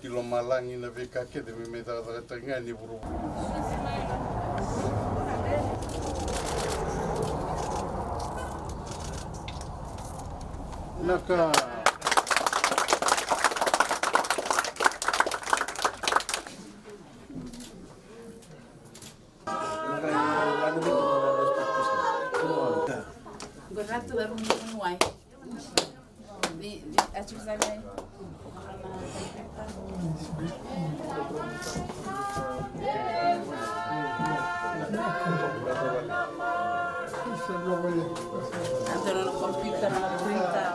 Tilo malangi na veka ke de me da tanga ni buru. Naka Gorato da Runway. The exercise. Andando no computer na printer.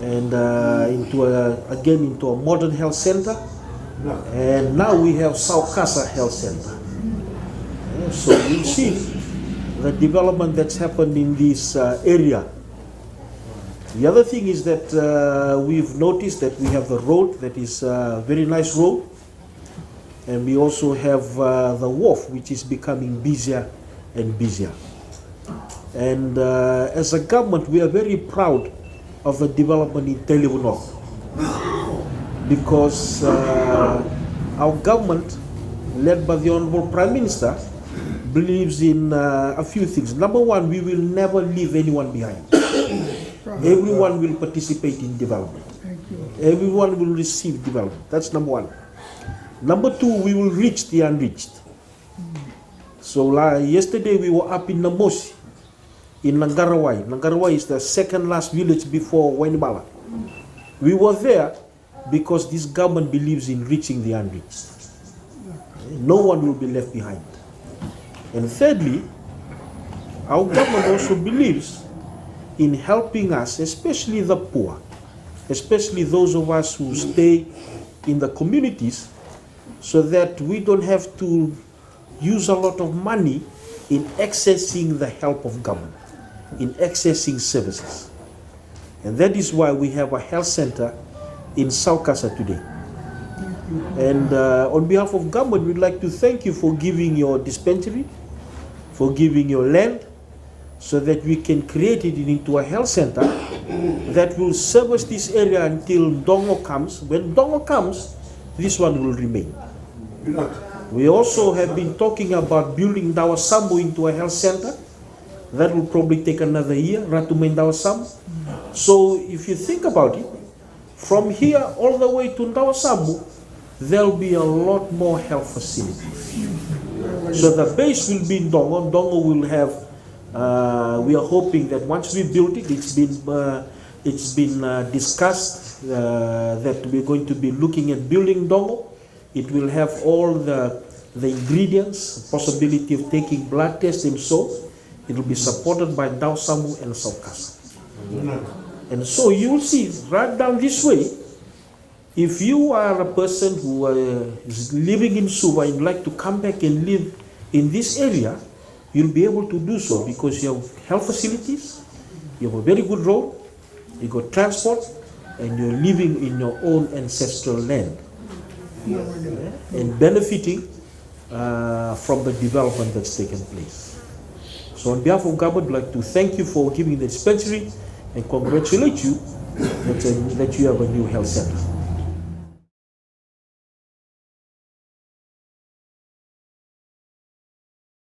And into a modern health center, and now we have Saukasa Health Center. So you see the development that's happened in this area. The other thing is that we've noticed that we have the road that is a very nice road, and we also have the wharf, which is becoming busier and busier. And as a government, we are very proud of the development in Telivu North, because our government, led by the Honorable Prime Minister, believes in a few things. Number one, we will never leave anyone behind. Everyone will participate in development. Everyone will receive development. That's number one. Number two, we will reach the unreached. So yesterday we were up in Namosi, in Nangarawai. Nangarawai is the second last village before Wainbala. We were there because this government believes in reaching the unreached. No one will be left behind. And thirdly, our government also believes in helping us, especially the poor, especially those of us who stay in the communities, so that we don't have to use a lot of money in accessing the help of government, in accessing services. And that is why we have a health center in Saukasa today. And on behalf of government, we'd like to thank you for giving your dispensary, for giving your land, so that we can create it into a health center that will service this area until Dongo comes. When Dongo comes, this one will remain. We also have been talking about building Ndawasambu into a health center. That will probably take another year, Ratume Ndawasambu. So if you think about it, from here all the way to Ndawasambu, there'll be a lot more health facilities. So the base will be in Dongo. Dongo will have, we are hoping that once we build it, it's been discussed that we're going to be looking at building Dongo. It will have all the ingredients, possibility of taking blood tests and so. It will be supported by Ndawasambu and Saukasa. And so you will see right down this way, if you are a person who is living in Suva and like to come back and live in this area, you'll be able to do so because you have health facilities, you have a very good road, you got transport, and you're living in your own ancestral land and benefiting from the development that's taken place. So on behalf of government, I'd like to thank you for giving the dispensary and congratulate you that you have a new health center.